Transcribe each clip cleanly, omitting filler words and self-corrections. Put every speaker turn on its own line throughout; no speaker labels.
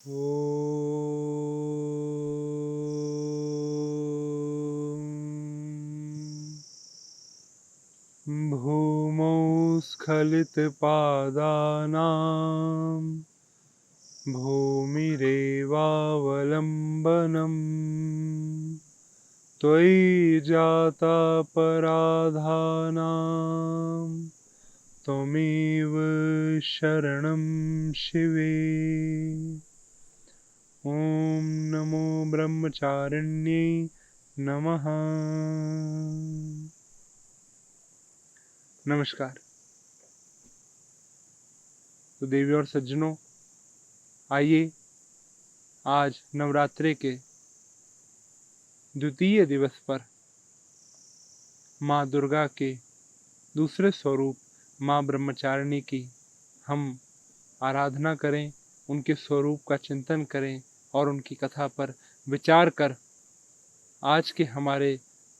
ॐ भूमौ स्खलितपादानां भूमिरेवावलम्बनम् त्वयि जातापराधानां त्वमेव शरणं शिवे। ॐ नमो ब्रह्मचारिण्यै नमः। नमस्कार। तो देवी और सज्जनों, आइए आज नवरात्रि के द्वितीय दिवस पर माँ दुर्गा के दूसरे स्वरूप माँ ब्रह्मचारिणी की हम आराधना करें, उनके स्वरूप का चिंतन करें और उनकी कथा पर विचार कर आज के हमारे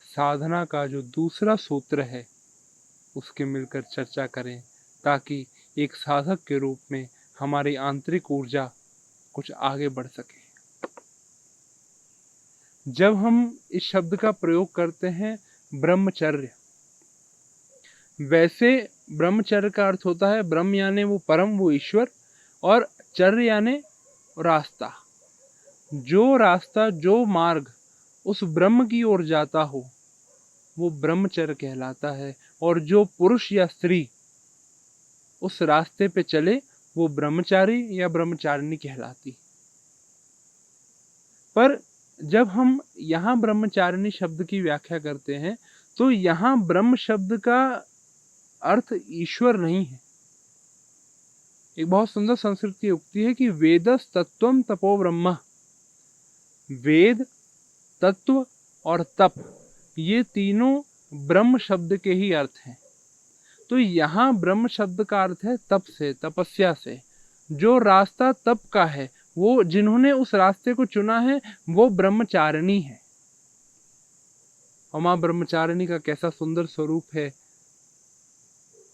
साधना का जो दूसरा सूत्र है उसके मिलकर चर्चा करें, ताकि एक साधक के रूप में हमारी आंतरिक ऊर्जा कुछ आगे बढ़ सके। जब हम इस शब्द का प्रयोग करते हैं ब्रह्मचर्य, वैसे ब्रह्मचर्य का अर्थ होता है ब्रह्म यानी वो परम, वो ईश्वर, और चर्य यानी रास्ता। जो रास्ता, जो मार्ग उस ब्रह्म की ओर जाता हो वो ब्रह्मचर्य कहलाता है, और जो पुरुष या स्त्री उस रास्ते पे चले वो ब्रह्मचारी या ब्रह्मचारिणी कहलाती। पर जब हम यहाँ ब्रह्मचारिणी शब्द की व्याख्या करते हैं तो यहाँ ब्रह्म शब्द का अर्थ ईश्वर नहीं है। एक बहुत सुंदर संस्कृत की उक्ति है कि वेदस तत्वम तपो ब्रह्म। वेद, तत्व और तप, ये तीनों ब्रह्म शब्द के ही अर्थ हैं। तो यहाँ ब्रह्म शब्द का अर्थ है तप से, तपस्या से। जो रास्ता तप का है, वो जिन्होंने उस रास्ते को चुना है वो ब्रह्मचारिणी है। और माँ ब्रह्मचारिणी का कैसा सुंदर स्वरूप है।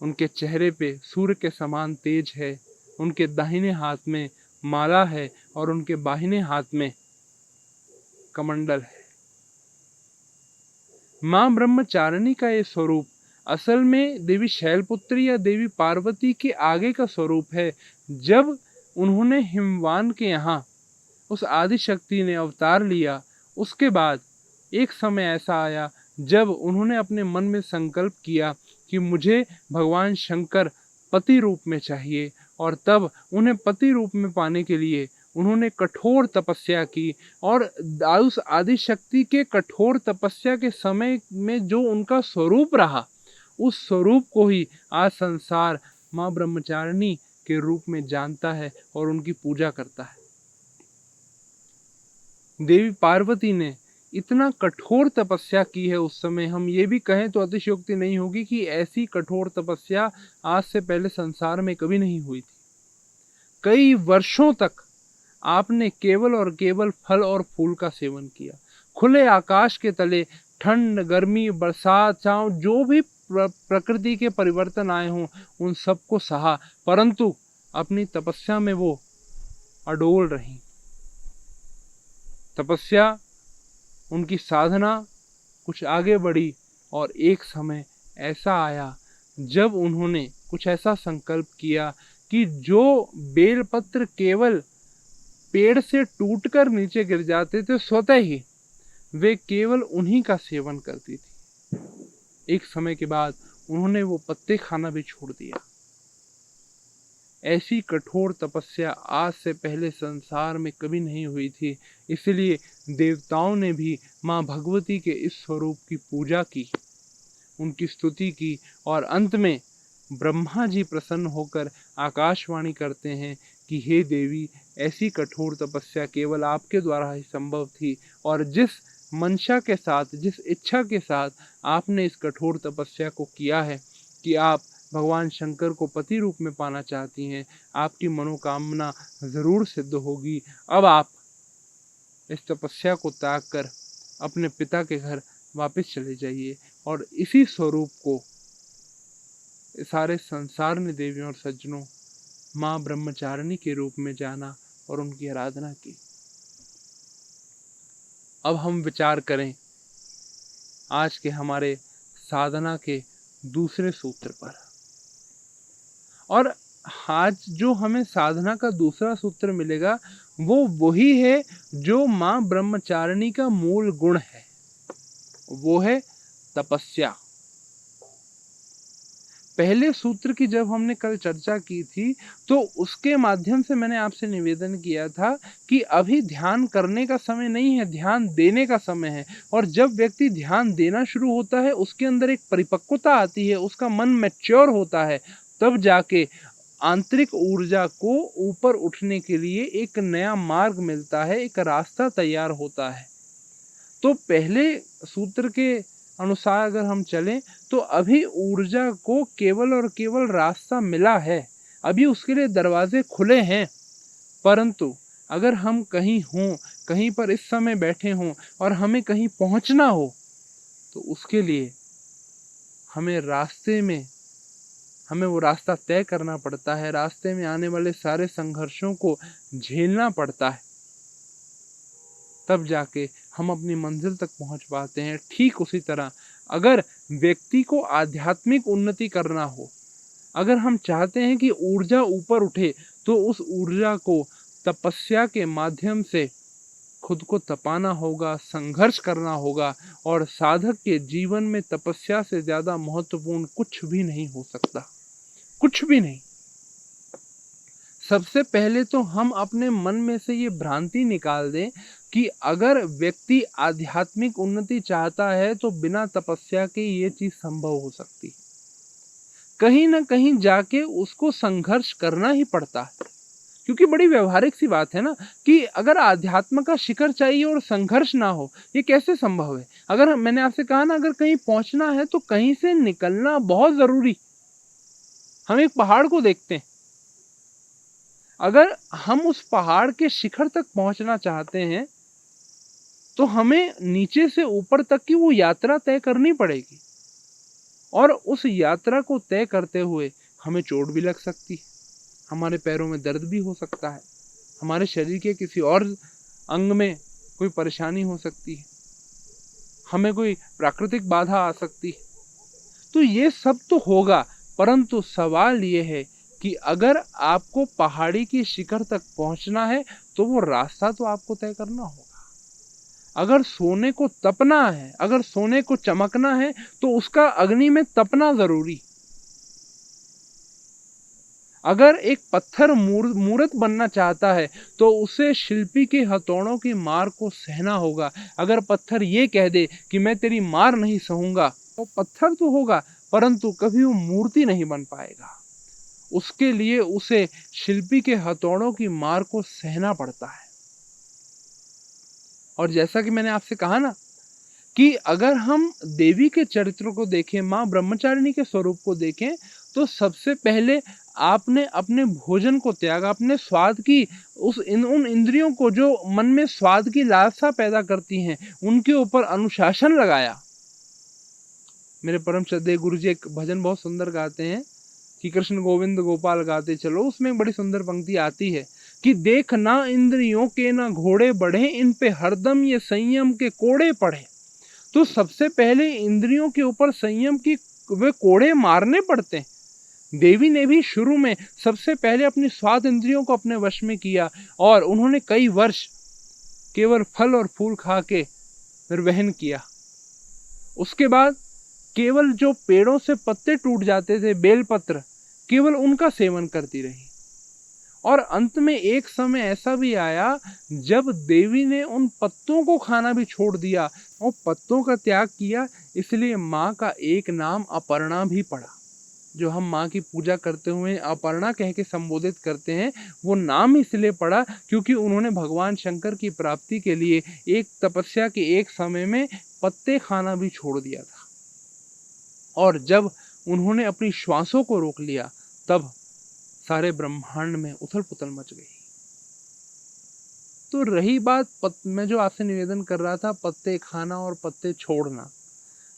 उनके चेहरे पे सूर्य के समान तेज है, उनके दाहिने हाथ में माला है और उनके बाहिने हाथ में कमंडल है। माँ ब्रह्मचारिणी का ये स्वरूप असल में देवी शैलपुत्री या देवी पार्वती के आगे का स्वरूप है। जब उन्होंने हिमवान के यहाँ उस आदि शक्ति ने अवतार लिया, उसके बाद एक समय ऐसा आया जब उन्होंने अपने मन में संकल्प किया कि मुझे भगवान शंकर पति रूप में चाहिए, और तब उन्हें पति रूप में पाने के लिए उन्होंने कठोर तपस्या की। और उस आदि शक्ति के कठोर तपस्या के समय में जो उनका स्वरूप रहा, उस स्वरूप को ही आज संसार माँ ब्रह्मचारिणी के रूप में जानता है और उनकी पूजा करता है। देवी पार्वती ने इतना कठोर तपस्या की है उस समय, हम ये भी कहें तो अतिशयोक्ति नहीं होगी कि ऐसी कठोर तपस्या आज से पहले संसार में कभी नहीं हुई थी। कई वर्षों तक आपने केवल और केवल फल और फूल का सेवन किया। खुले आकाश के तले ठंड, गर्मी, बरसात, छांव, जो भी प्रकृति के परिवर्तन आए हों उन सबको सहा, परंतु अपनी तपस्या में वो अडोल रहीं। तपस्या, उनकी साधना कुछ आगे बढ़ी और एक समय ऐसा आया जब उन्होंने कुछ ऐसा संकल्प किया कि जो बेलपत्र केवल पेड़ से टूटकर नीचे गिर जाते थे, स्वतः ही वे केवल उन्हीं का सेवन करती थी। एक समय के बाद उन्होंने वो पत्ते खाना भी छोड़ दिया। ऐसी कठोर तपस्या आज से पहले संसार में कभी नहीं हुई थी। इसलिए देवताओं ने भी माँ भगवती के इस स्वरूप की पूजा की, उनकी स्तुति की, और अंत में ब्रह्मा जी प्रसन्न होकर आकाशवाणी करते हैं कि हे देवी, ऐसी कठोर तपस्या केवल आपके द्वारा ही संभव थी, और जिस मंशा के साथ, जिस इच्छा के साथ आपने इस कठोर तपस्या को किया है कि आप भगवान शंकर को पति रूप में पाना चाहती हैं, आपकी मनोकामना जरूर सिद्ध होगी। अब आप इस तपस्या को त्याग कर अपने पिता के घर वापस चले जाइए। और इसी स्वरूप को सारे संसार ने देवियों और सज्जनों माँ ब्रह्मचारिणी के रूप में जाना, और उनकी आराधना की। अब हम विचार करें आज के हमारे साधना के दूसरे सूत्र पर। और आज जो हमें साधना का दूसरा सूत्र मिलेगा वो वही है जो मां ब्रह्मचारिणी का मूल गुण है, वो है तपस्या। पहले सूत्र की जब हमने कल चर्चा की थी तो उसके माध्यम से मैंने आपसे निवेदन किया था कि अभी ध्यान करने का समय नहीं है, ध्यान देने का समय है। और जब व्यक्ति ध्यान देना शुरू होता है उसके अंदर एक परिपक्वता आती है, उसका मन मैच्योर होता है, तब जाके आंतरिक ऊर्जा को ऊपर उठने के लिए एक नया मार्ग मिलता है, एक रास्ता तैयार होता है। तो पहले सूत्र के अनुसार अगर हम चलें तो अभी ऊर्जा को केवल और केवल रास्ता मिला है, अभी उसके लिए दरवाजे खुले हैं। परंतु अगर हम कहीं हों, कहीं पर इस समय बैठे हों और हमें कहीं पहुंचना हो तो उसके लिए हमें वो रास्ता तय करना पड़ता है, रास्ते में आने वाले सारे संघर्षों को झेलना पड़ता है, तब जाके हम अपनी मंजिल तक पहुंच पाते हैं। ठीक उसी तरह अगर व्यक्ति को आध्यात्मिक उन्नति करना हो, अगर हम चाहते हैं कि ऊर्जा ऊपर उठे, तो उस ऊर्जा को तपस्या के माध्यम से खुद को तपाना होगा, संघर्ष करना होगा। और साधक के जीवन में तपस्या से ज्यादा महत्वपूर्ण कुछ भी नहीं हो सकता, कुछ भी नहीं। सबसे पहले तो हम अपने मन में से ये भ्रांति निकाल दें कि अगर व्यक्ति आध्यात्मिक उन्नति चाहता है तो बिना तपस्या के ये चीज संभव हो सकती। कहीं ना कहीं जाके उसको संघर्ष करना ही पड़ता है, क्योंकि बड़ी व्यवहारिक सी बात है ना कि अगर आध्यात्म का शिखर चाहिए और संघर्ष ना हो, ये कैसे संभव है। अगर मैंने आपसे कहा ना, अगर कहीं पहुंचना है तो कहीं से निकलना बहुत जरूरी। हम एक पहाड़ को देखते हैं, अगर हम उस पहाड़ के शिखर तक पहुंचना चाहते हैं तो हमें नीचे से ऊपर तक की वो यात्रा तय करनी पड़ेगी। और उस यात्रा को तय करते हुए हमें चोट भी लग सकती है, हमारे पैरों में दर्द भी हो सकता है, हमारे शरीर के किसी और अंग में कोई परेशानी हो सकती है, हमें कोई प्राकृतिक बाधा आ सकती है। तो ये सब तो होगा, परंतु सवाल ये है कि अगर आपको पहाड़ी की शिखर तक पहुंचना है तो वो रास्ता तो आपको तय करना होगा। अगर सोने को तपना है, अगर सोने को चमकना है तो उसका अग्नि में तपना जरूरी। अगर एक पत्थर मूर्त बनना चाहता है तो उसे शिल्पी के हथौड़ों की मार को सहना होगा। अगर पत्थर ये कह दे कि मैं तेरी मार नहीं सहूंगा, तो पत्थर तो होगा परंतु कभी वो मूर्ति नहीं बन पाएगा। उसके लिए उसे शिल्पी के हथौड़ों की मार को सहना पड़ता है। और जैसा कि मैंने आपसे कहा ना कि अगर हम देवी के चरित्र को देखें, मां ब्रह्मचारिणी के स्वरूप को देखें, तो सबसे पहले आपने अपने भोजन को त्यागा, अपने स्वाद की उन इंद्रियों को जो मन में स्वाद की लालसा पैदा करती हैं, उनके ऊपर अनुशासन लगाया। मेरे परम श्रद्धेय गुरु जी एक भजन बहुत सुंदर गाते हैं कि कृष्ण गोविंद गोपाल गाते चलो। उसमें एक बड़ी सुंदर पंक्ति आती है कि देख ना इंद्रियों के ना घोड़े बढ़े, इन पे हरदम ये संयम के कोड़े पड़े। तो सबसे पहले इंद्रियों के ऊपर संयम की वे कोड़े मारने पड़ते हैं। देवी ने भी शुरू में सबसे पहले अपनी स्वाद इंद्रियों को अपने वश में किया और उन्होंने कई वर्ष केवल फल और फूल खा के निर्वहन किया। उसके बाद केवल जो पेड़ों से पत्ते टूट जाते थे, बेलपत्र, केवल उनका सेवन करती रही। और अंत में एक समय ऐसा भी आया जब देवी ने उन पत्तों को खाना भी छोड़ दिया और पत्तों का त्याग किया। इसलिए माँ का एक नाम अपर्णा भी पड़ा। जो हम माँ की पूजा करते हुए अपर्णा कह के संबोधित करते हैं, वो नाम इसलिए पड़ा क्योंकि उन्होंने भगवान शंकर की प्राप्ति के लिए एक तपस्या के एक समय में पत्ते खाना भी छोड़ दिया था। और जब उन्होंने अपनी श्वासों को रोक लिया तब सारे ब्रह्मांड में उथल पुथल मच गई। तो रही बात मैं जो आपसे निवेदन कर रहा था, पत्ते खाना और पत्ते छोड़ना,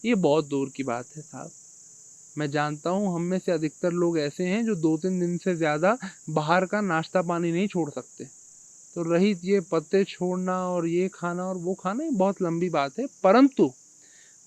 ये बहुत दूर की बात है साहब। मैं जानता हूं हम में से अधिकतर लोग ऐसे हैं जो 2-3 दिन से ज्यादा बाहर का नाश्ता पानी नहीं छोड़ सकते। तो रही ये पत्ते छोड़ना और ये खाना और वो खाना, ये बहुत लंबी बात है, परंतु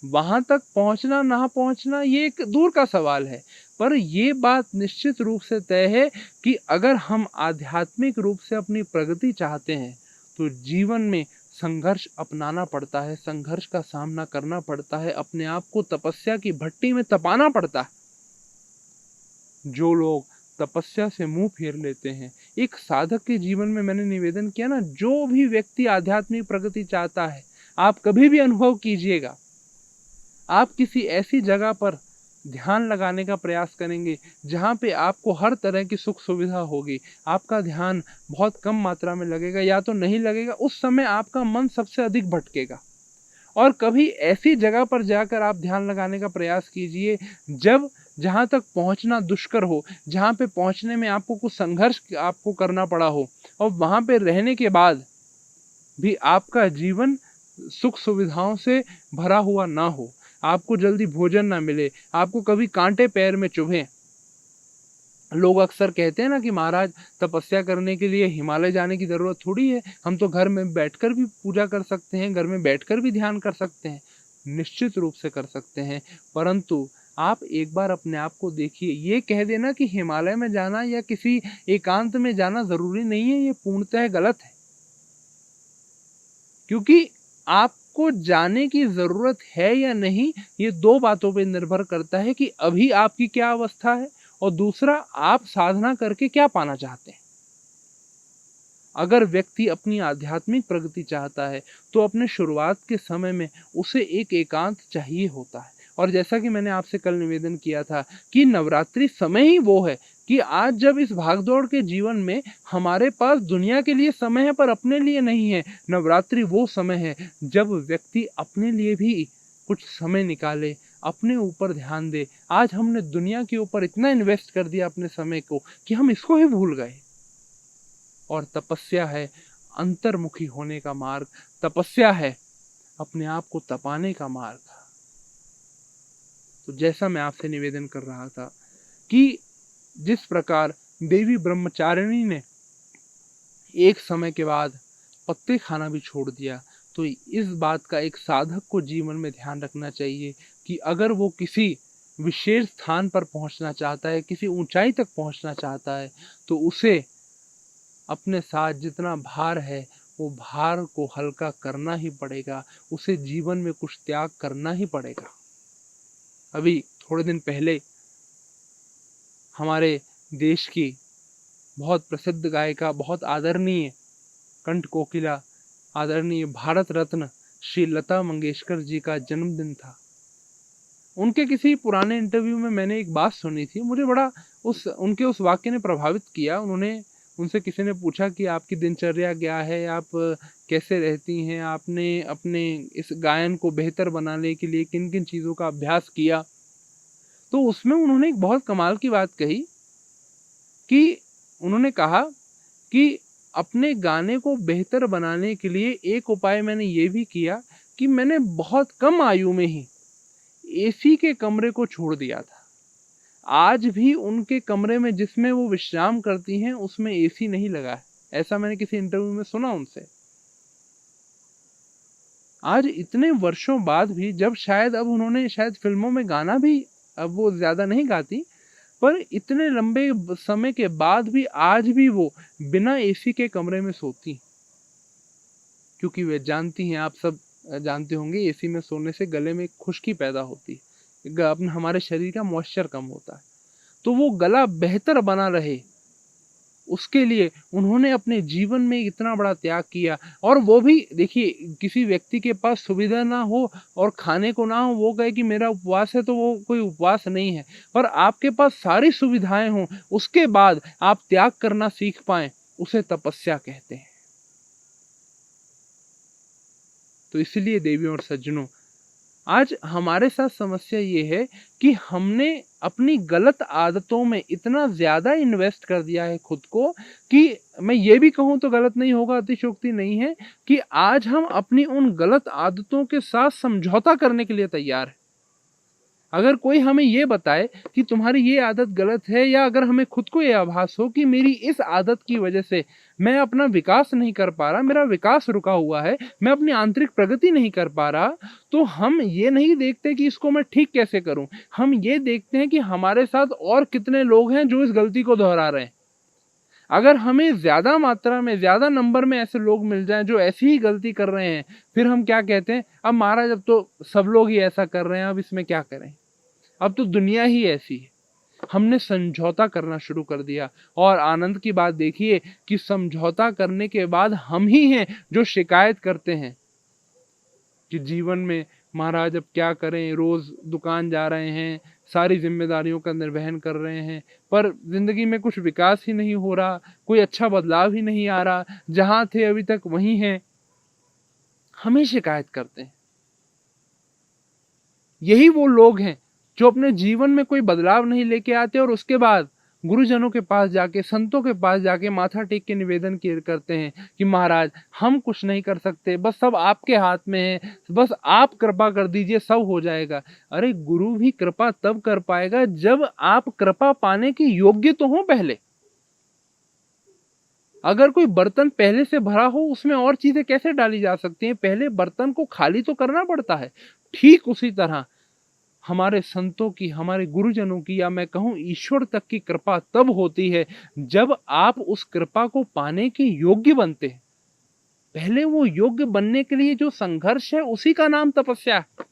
वहां तक पहुंचना ना पहुंचना ये एक दूर का सवाल है। पर ये बात निश्चित रूप से तय है कि अगर हम आध्यात्मिक रूप से अपनी प्रगति चाहते हैं तो जीवन में संघर्ष अपनाना पड़ता है, संघर्ष का सामना करना पड़ता है, अपने आप को तपस्या की भट्टी में तपाना पड़ता है। जो लोग तपस्या से मुंह फेर लेते हैं, एक साधक के जीवन में मैंने निवेदन किया ना, जो भी व्यक्ति आध्यात्मिक प्रगति चाहता है, आप कभी भी अनुभव कीजिएगा, आप किसी ऐसी जगह पर ध्यान लगाने का प्रयास करेंगे जहां पे आपको हर तरह की सुख सुविधा होगी, आपका ध्यान बहुत कम मात्रा में लगेगा या तो नहीं लगेगा, उस समय आपका मन सबसे अधिक भटकेगा। और कभी ऐसी जगह पर जाकर आप ध्यान लगाने का प्रयास कीजिए जहां तक पहुंचना दुष्कर हो, जहां पे पहुंचने में आपको कुछ संघर्ष आपको करना पड़ा हो, और वहां पे रहने के बाद भी आपका जीवन सुख सुविधाओं से भरा हुआ ना हो, आपको जल्दी भोजन ना मिले, आपको कभी कांटे पैर में चुभे। लोग अक्सर कहते हैं ना कि महाराज तपस्या करने के लिए हिमालय जाने की जरूरत थोड़ी है, हम तो घर में बैठकर भी पूजा कर सकते हैं, घर में बैठकर भी ध्यान कर सकते हैं। निश्चित रूप से कर सकते हैं, परंतु आप एक बार अपने आप को देखिए। ये कह देना कि हिमालय में जाना या किसी एकांत में जाना जरूरी नहीं है, ये पूर्णतः गलत है। क्योंकि आपको जाने की जरूरत है या नहीं, ये दो बातों पर निर्भर करता है कि अभी आपकी क्या अवस्था है और दूसरा आप साधना करके क्या पाना चाहते हैं। अगर व्यक्ति अपनी आध्यात्मिक प्रगति चाहता है तो अपने शुरुआत के समय में उसे एक एकांत चाहिए होता है। और जैसा कि मैंने आपसे कल निवेदन किया था कि नवरात्रि समय ही वो है कि आज जब इस भागदौड़ के जीवन में हमारे पास दुनिया के लिए समय है पर अपने लिए नहीं है, नवरात्रि वो समय है जब व्यक्ति अपने लिए भी कुछ समय निकाले, अपने ऊपर ध्यान दे। आज हमने दुनिया के ऊपर इतना इन्वेस्ट कर दिया अपने समय को कि हम इसको ही भूल गए। और तपस्या है अंतर्मुखी होने का मार्ग, तपस्या है अपने आप को तपाने का मार्ग। तो जैसा मैं आपसे निवेदन कर रहा था कि जिस प्रकार देवी ब्रह्मचारिणी ने एक समय के बाद पत्ते खाना भी छोड़ दिया, तो इस बात का एक साधक को जीवन में ध्यान रखना चाहिए कि अगर वो किसी विशेष स्थान पर पहुंचना चाहता है, किसी ऊंचाई तक पहुंचना चाहता है, तो उसे अपने साथ जितना भार है वो भार को हल्का करना ही पड़ेगा, उसे जीवन में कुछ त्याग करना ही पड़ेगा। अभी थोड़े दिन पहले हमारे देश की बहुत प्रसिद्ध गायिका, बहुत आदरणीय कंठ कोकिला, आदरणीय भारत रत्न श्री लता मंगेशकर जी का जन्मदिन था। उनके किसी पुराने इंटरव्यू में मैंने एक बात सुनी थी, मुझे बड़ा उनके उस वाक्य ने प्रभावित किया। उनसे किसी ने पूछा कि आपकी दिनचर्या क्या है, आप कैसे रहती हैं, आपने अपने इस गायन को बेहतर बनाने के लिए किन किन चीज़ों का अभ्यास किया। तो उसमें उन्होंने एक बहुत कमाल की बात कही कि उन्होंने कहा कि अपने गाने को बेहतर बनाने के लिए एक उपाय मैंने ये भी किया कि मैंने बहुत कम आयु में ही एसी के कमरे को छोड़ दिया था। आज भी उनके कमरे में जिसमें वो विश्राम करती हैं उसमें एसी नहीं लगा है, ऐसा मैंने किसी इंटरव्यू में सुना उनसे। आज इतने वर्षों बाद भी, जब शायद अब उन्होंने शायद फिल्मों में गाना भी, अब वो ज्यादा नहीं गाती, पर इतने लंबे समय के बाद भी आज भी वो बिना एसी के कमरे में सोती, क्योंकि वे जानती हैं, आप सब जानते होंगे, एसी में सोने से गले में खुश्की पैदा होती है, हमारे शरीर का मॉइस्चर कम होता है। तो वो गला बेहतर बना रहे उसके लिए उन्होंने अपने जीवन में इतना बड़ा त्याग किया। और वो भी देखिए, किसी व्यक्ति के पास सुविधा ना हो और खाने को ना हो, वो कहे कि मेरा उपवास है, तो वो कोई उपवास नहीं है। पर आपके पास सारी सुविधाएं हों, उसके बाद आप त्याग करना सीख पाएं, उसे तपस्या कहते हैं। तो इसलिए देवियों और सज्जनों, आज हमारे साथ समस्या ये है कि हमने अपनी गलत आदतों में इतना ज्यादा इन्वेस्ट कर दिया है खुद को, कि मैं ये भी कहूं तो गलत नहीं होगा, अतिशयोक्ति नहीं है, कि आज हम अपनी उन गलत आदतों के साथ समझौता करने के लिए तैयार हैं। अगर कोई हमें ये बताए कि तुम्हारी ये आदत गलत है, या अगर हमें खुद को ये आभास हो कि मेरी इस आदत की वजह से मैं अपना विकास नहीं कर पा रहा, मेरा विकास रुका हुआ है, मैं अपनी आंतरिक प्रगति नहीं कर पा रहा, तो हम ये नहीं देखते कि इसको मैं ठीक कैसे करूं, हम ये देखते हैं कि हमारे साथ और कितने लोग हैं जो इस गलती को दोहरा रहे हैं। अगर हमें ज्यादा मात्रा में, ज्यादा नंबर में ऐसे लोग मिल जाएं जो ऐसी ही गलती कर रहे हैं, फिर हम क्या कहते हैं, अब महाराज अब तो सब लोग ही ऐसा कर रहे हैं, अब इसमें क्या करें, अब तो दुनिया ही ऐसी है। हमने समझौता करना शुरू कर दिया। और आनंद की बात देखिए कि समझौता करने के बाद हम ही हैं जो शिकायत करते हैं कि जीवन में महाराज अब क्या करें, रोज दुकान जा रहे हैं, सारी जिम्मेदारियों का निर्वहन कर रहे हैं, पर जिंदगी में कुछ विकास ही नहीं हो रहा, कोई अच्छा बदलाव ही नहीं आ रहा, जहां थे अभी तक वहीं हैं। हमें शिकायत करते हैं। यही वो लोग हैं जो अपने जीवन में कोई बदलाव नहीं लेके आते और उसके बाद गुरुजनों के पास जाके, संतों के पास जाके माथा टेक के निवेदन करते हैं कि महाराज हम कुछ नहीं कर सकते, बस सब आपके हाथ में है, बस आप कृपा कर दीजिए, सब हो जाएगा। अरे गुरु भी कृपा तब कर पाएगा जब आप कृपा पाने के योग्य तो हो पहले। अगर कोई बर्तन पहले से भरा हो, उसमें और चीजें कैसे डाली जा सकती हैं, पहले बर्तन को खाली तो करना पड़ता है। ठीक उसी तरह हमारे संतों की, हमारे गुरुजनों की, या मैं कहूं ईश्वर तक की कृपा तब होती है जब आप उस कृपा को पाने के योग्य बनते हैं। पहले वो योग्य बनने के लिए जो संघर्ष है, उसी का नाम तपस्या है।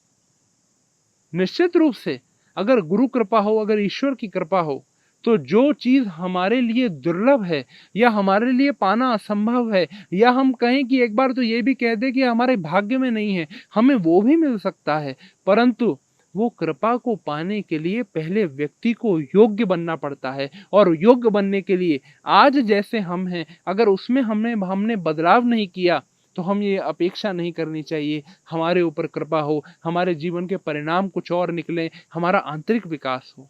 निश्चित रूप से अगर गुरु कृपा हो, अगर ईश्वर की कृपा हो, तो जो चीज हमारे लिए दुर्लभ है या हमारे लिए पाना असंभव है, या हम कहें कि एक बार तो ये भी कह दे कि हमारे भाग्य में नहीं है, हमें वो भी मिल सकता है। परंतु वो कृपा को पाने के लिए पहले व्यक्ति को योग्य बनना पड़ता है। और योग्य बनने के लिए आज जैसे हम हैं, अगर उसमें हमने बदलाव नहीं किया, तो हम ये अपेक्षा नहीं करनी चाहिए हमारे ऊपर कृपा हो, हमारे जीवन के परिणाम कुछ और निकले, हमारा आंतरिक विकास हो।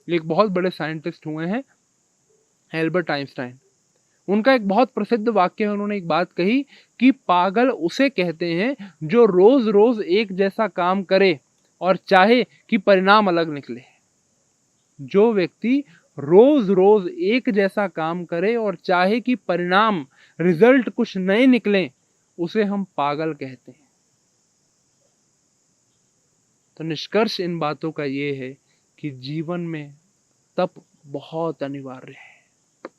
एक बहुत बड़े साइंटिस्ट हुए हैं एल्बर्ट आइंस्टाइन। उनका एक बहुत प्रसिद्ध वाक्य है, उन्होंने एक बात कही कि पागल उसे कहते हैं जो रोज रोज एक जैसा काम करे और चाहे कि परिणाम अलग निकले। जो व्यक्ति रोज रोज एक जैसा काम करे और चाहे कि परिणाम, रिजल्ट कुछ नए निकले, उसे हम पागल कहते हैं। तो निष्कर्ष इन बातों का ये है कि जीवन में तप बहुत अनिवार्य है।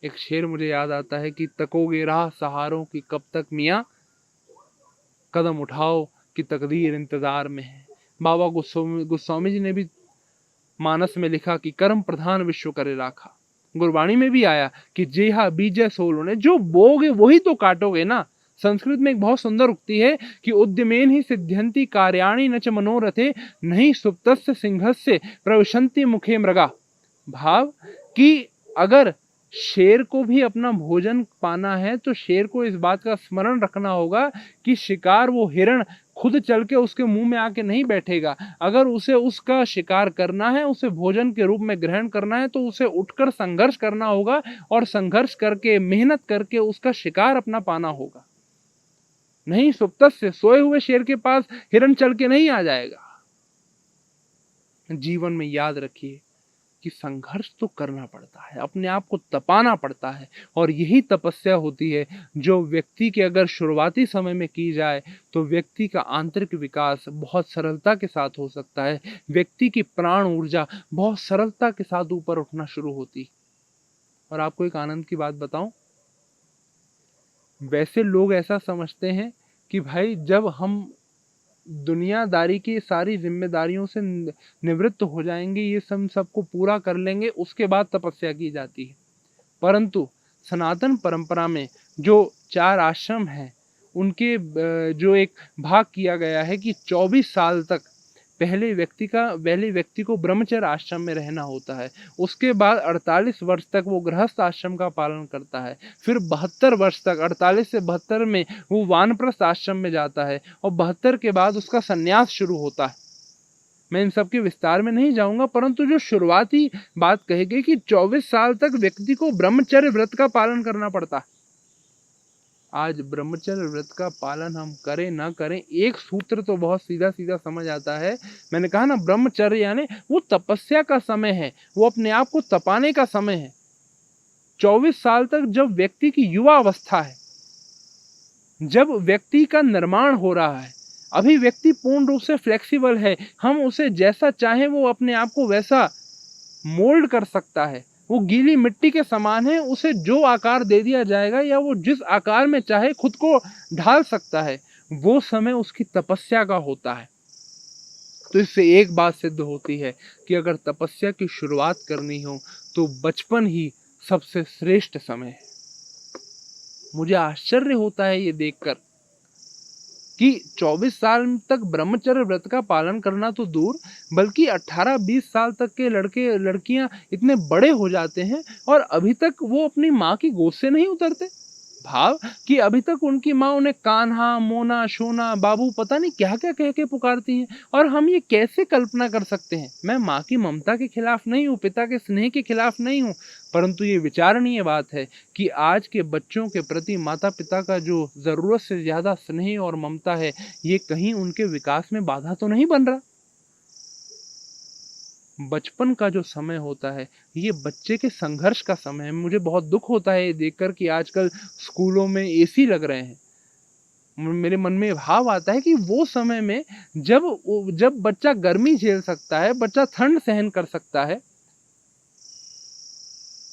एक शेर मुझे याद आता है कि तकोगे राह सहारों की कब तक मियां, कदम उठाओ कि तकदीर इंतजार में है। बाबा गोस्वामी जी ने भी मानस में लिखा कि कर्म प्रधान विश्व करे राखा। गुरबाणी में भी आया कि जेहा बीजय सोलो ने, जो बोगे वही तो काटोगे ना। संस्कृत में एक बहुत सुंदर उक्ति है कि उद्यमेन ही सिद्ध्यंति कार्याणि न च मनोरथे, नहीं सुप्तस्य सिंहस्य प्रविशन्ति मुखे मृगा। भाव कि अगर शेर को भी अपना भोजन पाना है तो शेर को इस बात का स्मरण रखना होगा कि शिकार वो हिरण खुद चल के उसके मुंह में आके नहीं बैठेगा। अगर उसे उसका शिकार करना है, उसे भोजन के रूप में ग्रहण करना है, तो उसे उठकर संघर्ष करना होगा और संघर्ष करके, मेहनत करके उसका शिकार अपना पाना होगा। नहीं सुप्तस्य, सोए हुए शेर के पास हिरण चल के नहीं आ जाएगा। जीवन में याद रखिए कि संघर्ष तो करना पड़ता है, अपने आप को तपाना पड़ता है, और यही तपस्या होती है जो व्यक्ति के अगर शुरुआती समय में की जाए तो व्यक्ति का आंतरिक विकास बहुत सरलता के साथ हो सकता है। व्यक्ति की प्राण ऊर्जा बहुत सरलता के साथ ऊपर उठना शुरू होती। और आपको एक आनंद की बात बताऊं, वैसे लोग ऐसा समझते हैं कि भाई जब हम दुनियादारी की सारी जिम्मेदारियों से निवृत्त हो जाएंगे, ये सबको पूरा कर लेंगे, उसके बाद तपस्या की जाती है। परंतु सनातन परंपरा में जो 4 आश्रम हैं, उनके जो एक भाग किया गया है कि 24 साल तक पहले व्यक्ति को ब्रह्मचर्य आश्रम में रहना होता है। उसके बाद 48 वर्ष तक वो गृहस्थ आश्रम का पालन करता है। फिर 72 वर्ष तक, 48 से 72 में वो वानप्रस्थ आश्रम में जाता है, और 72 के बाद उसका संन्यास शुरू होता है। मैं इन सब के विस्तार में नहीं जाऊंगा, परंतु जो शुरुआती बात कही गई कि 24 साल तक व्यक्ति को ब्रह्मचर्य व्रत का पालन करना पड़ता है। आज ब्रह्मचर्य व्रत का पालन हम करें ना करें, एक सूत्र तो बहुत सीधा सीधा समझ आता है। मैंने कहा ना, ब्रह्मचर्य यानी वो तपस्या का समय है, वो अपने आप को तपाने का समय है। 24 साल तक जब व्यक्ति की युवा अवस्था है, जब व्यक्ति का निर्माण हो रहा है, अभी व्यक्ति पूर्ण रूप से फ्लेक्सिबल है, हम उसे जैसा चाहें वो अपने आप को वैसा मोल्ड कर सकता है। वो गीली मिट्टी के समान है, उसे जो आकार दे दिया जाएगा या वो जिस आकार में चाहे खुद को ढाल सकता है। वो समय उसकी तपस्या का होता है। तो इससे एक बात सिद्ध होती है कि अगर तपस्या की शुरुआत करनी हो तो बचपन ही सबसे श्रेष्ठ समय है। मुझे आश्चर्य होता है ये देखकर कि 24 साल तक ब्रह्मचर्य व्रत का पालन करना तो दूर, बल्कि 18-20 साल तक के लड़के लड़कियां इतने बड़े हो जाते हैं और अभी तक वो अपनी माँ की गोद से नहीं उतरते। भाव कि अभी तक उनकी माँ उन्हें कान्हा, मोना, शोना, बाबू पता नहीं क्या क्या कह के पुकारती हैं। और हम ये कैसे कल्पना कर सकते हैं? मैं माँ की ममता के खिलाफ नहीं हूँ, पिता के स्नेह के खिलाफ नहीं हूँ, परंतु ये विचारणीय बात है कि आज के बच्चों के प्रति माता पिता का जो जरूरत से ज्यादा स्नेह और ममता है, ये कहीं उनके विकास में बाधा तो नहीं बन रहा? बचपन का जो समय होता है ये बच्चे के संघर्ष का समय है। मुझे बहुत दुख होता है ये देखकर कि आजकल स्कूलों में एसी लग रहे हैं। मेरे मन में भाव आता है कि वो समय में जब बच्चा गर्मी झेल सकता है, बच्चा ठंड सहन कर सकता है,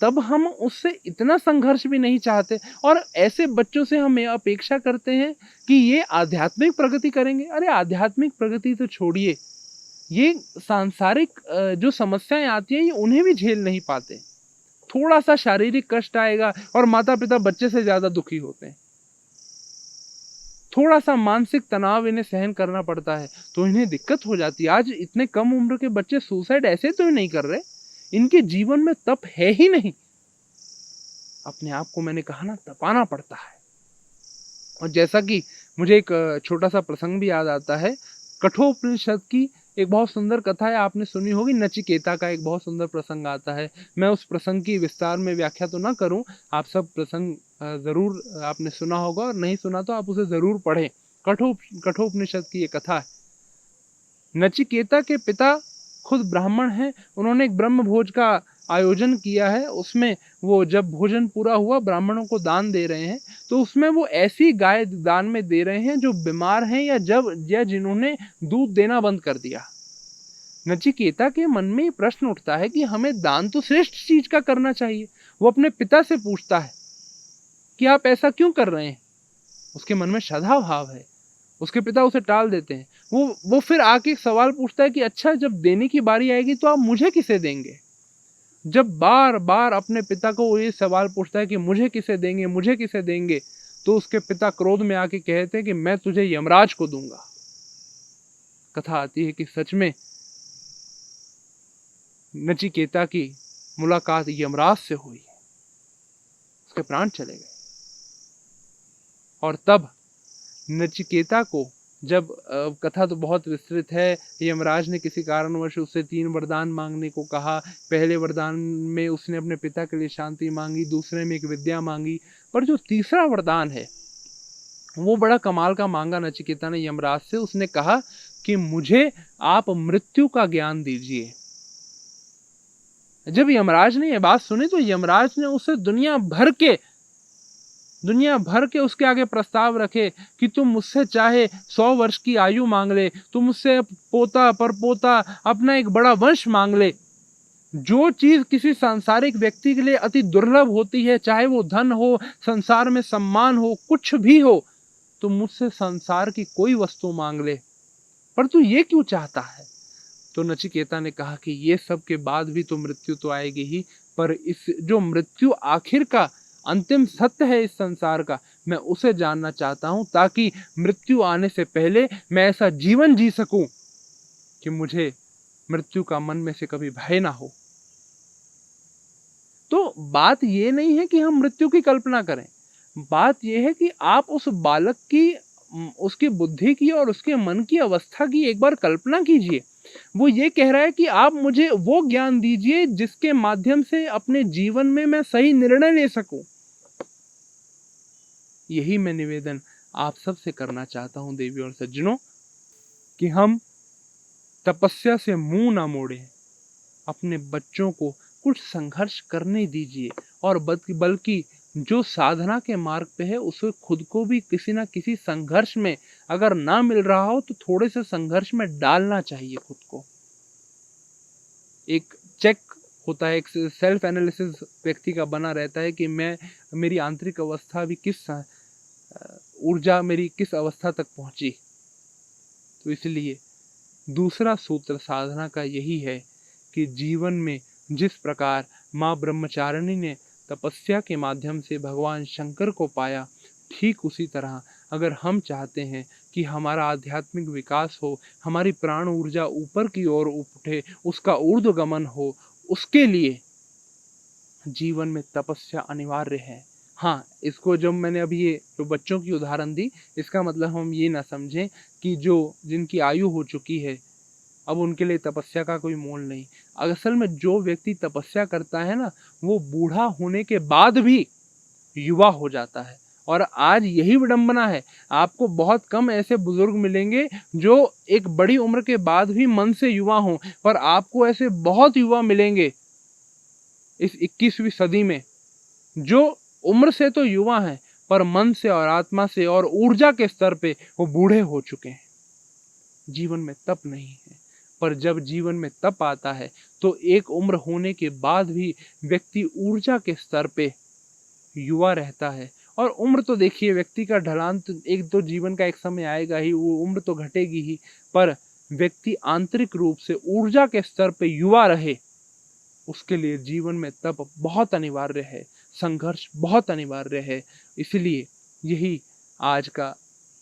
तब हम उससे इतना संघर्ष भी नहीं चाहते और ऐसे बच्चों से हम अपेक्षा करते हैं कि ये आध्यात्मिक प्रगति करेंगे। अरे आध्यात्मिक प्रगति तो छोड़िए, ये सांसारिक जो समस्याएं आती हैं ये उन्हें भी झेल नहीं पाते। थोड़ा सा शारीरिक कष्ट आएगा और माता पिता बच्चे से ज्यादा दुखी होते हैं। थोड़ा सा मानसिक तनाव इन्हें सहन करना पड़ता है तो इन्हें दिक्कत हो जाती है। आज इतने कम उम्र के बच्चे सुसाइड ऐसे तो नहीं कर रहे, इनके जीवन में तप है ही नहीं। अपने आप को मैंने कहा ना, तपाना पड़ता है। और जैसा कि मुझे एक छोटा सा प्रसंग भी याद आता है, कठोपनिषद की एक बहुत सुंदर कथा है, आपने सुनी होगी। नचिकेता का एक बहुत सुंदर प्रसंग आता है। मैं उस प्रसंग की विस्तार में व्याख्या तो ना करूं, आप सब प्रसंग जरूर आपने सुना होगा और नहीं सुना तो आप उसे जरूर पढ़ें। कठोपनिषद की ये कथा है। नचिकेता के पिता खुद ब्राह्मण हैं, उन्होंने एक ब्रह्म भोज का आयोजन किया है। उसमें वो जब भोजन पूरा हुआ, ब्राह्मणों को दान दे रहे हैं, तो उसमें वो ऐसी गाय दान में दे रहे हैं जो बीमार हैं या जिन्होंने दूध देना बंद कर दिया। नचिकेता के मन में प्रश्न उठता है कि हमें दान तो श्रेष्ठ चीज का करना चाहिए। वो अपने पिता से पूछता है कि आप ऐसा क्यों कर रहे हैं। उसके मन में श्रद्धा भाव है, उसके पिता उसे टाल देते हैं। वो फिर आके एक सवाल पूछता है कि अच्छा, जब देने की बारी आएगी तो आप मुझे किसे देंगे। जब बार बार अपने पिता को ये सवाल पूछता है कि मुझे किसे देंगे, मुझे किसे देंगे, तो उसके पिता क्रोध में आके कहते हैं कि मैं तुझे यमराज को दूंगा। कथा आती है कि सच में नचिकेता की मुलाकात यमराज से हुई, उसके प्राण चले गए। और तब नचिकेता को जब कथा तो बहुत विस्तृत है, यमराज ने किसी कारणवश उससे 3 वरदान मांगने को कहा। पहले वरदान में उसने अपने पिता के लिए शांति मांगी, दूसरे में एक विद्या मांगी, पर जो तीसरा वरदान है वो बड़ा कमाल का मांगा नचिकेता ने यमराज से। उसने कहा कि मुझे आप मृत्यु का ज्ञान दीजिए। जब यमराज ने यह बात सुनी तो यमराज ने उसे दुनिया भर के उसके आगे प्रस्ताव रखे कि तुम मुझसे चाहे 100 वर्ष की आयु मांग ले, तुम मुझसे पोता परपोता अपना एक बड़ा वंश मांग ले। जो चीज किसी सांसारिक व्यक्ति के लिए अति दुर्लभ होती है, चाहे वो धन हो, संसार में सम्मान हो, कुछ भी हो, तो मुझसे संसार की कोई वस्तु मांग ले, पर तू ये क्यों चाहता है? तो नचिकेता ने कहा कि ये सब के बाद भी तो मृत्यु तो आएगी ही, पर इस जो मृत्यु आखिर का अंतिम सत्य है इस संसार का, मैं उसे जानना चाहता हूं, ताकि मृत्यु आने से पहले मैं ऐसा जीवन जी सकूं कि मुझे मृत्यु का मन में से कभी भय ना हो। तो बात ये नहीं है कि हम मृत्यु की कल्पना करें, बात यह है कि आप उस बालक की, उसकी बुद्धि की और उसके मन की अवस्था की एक बार कल्पना कीजिए। वो ये कह रहा है कि आप मुझे वो ज्ञान दीजिए जिसके माध्यम से अपने जीवन में मैं सही निर्णय ले सकूं। यही मैं निवेदन आप सबसे करना चाहता हूं देवी और सज्जनों, कि हम तपस्या से मुंह ना मोड़ें, अपने बच्चों को कुछ संघर्ष करने दीजिए, और बल्कि जो साधना के मार्ग पे है उसे खुद को भी किसी ना किसी संघर्ष में, अगर ना मिल रहा हो तो थोड़े से संघर्ष में डालना चाहिए खुद को। एक चेक होता है, एक सेल्फ एनालिसिस व्यक्ति का बना रहता है कि मेरी आंतरिक अवस्था भी ऊर्जा मेरी किस अवस्था तक पहुंची। तो इसलिए दूसरा सूत्र साधना का यही है कि जीवन में जिस प्रकार माँ ब्रह्मचारिणी ने तपस्या के माध्यम से भगवान शंकर को पाया, ठीक उसी तरह अगर हम चाहते हैं कि हमारा आध्यात्मिक विकास हो, हमारी प्राण ऊर्जा ऊपर की ओर उठे, उसका ऊर्ध्वगमन हो, उसके लिए जीवन में तपस्या अनिवार्य है। हाँ, इसको जब मैंने अभी ये जो बच्चों की उदाहरण दी, इसका मतलब हम ये ना समझें कि जिनकी आयु हो चुकी है अब उनके लिए तपस्या का कोई मोल नहीं। असल में जो व्यक्ति तपस्या करता है ना, वो बूढ़ा होने के बाद भी युवा हो जाता है। और आज यही विडंबना है, आपको बहुत कम ऐसे बुजुर्ग मिलेंगे जो एक बड़ी उम्र के बाद भी मन से युवा हों, पर आपको ऐसे बहुत युवा मिलेंगे इस 21वीं सदी में जो उम्र से तो युवा हैं, पर मन से और आत्मा से और ऊर्जा के स्तर पे वो बूढ़े हो चुके हैं। जीवन में तप नहीं है, पर जब जीवन में तप आता है तो एक उम्र होने के बाद भी व्यक्ति ऊर्जा के स्तर पे युवा रहता है। और उम्र तो देखिए, व्यक्ति का ढलान तो जीवन का एक समय आएगा ही, वो उम्र तो घटेगी ही, पर व्यक्ति आंतरिक रूप से ऊर्जा के स्तर पे युवा रहे, उसके लिए जीवन में तप बहुत अनिवार्य है, संघर्ष बहुत अनिवार्य है। इसलिए यही आज का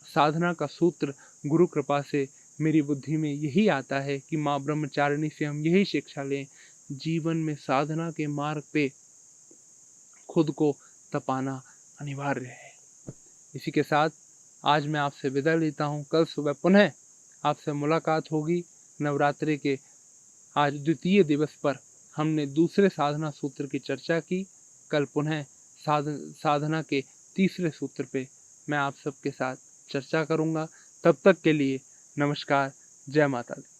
साधना का सूत्र गुरु कृपा से मेरी बुद्धि में यही आता है कि माँ ब्रह्मचारिणी से हम यही शिक्षा लें, जीवन में साधना के मार्ग पे खुद को तपाना अनिवार्य है। इसी के साथ आज मैं आपसे विदा लेता हूँ। कल सुबह पुनः आपसे मुलाकात होगी। नवरात्रि के आज द्वितीय दिवस पर हमने दूसरे साधना सूत्र की चर्चा की। कल पुनः साधना के तीसरे सूत्र पे मैं आप सबके साथ चर्चा करूँगा। तब तक के लिए नमस्कार, जय माता दी।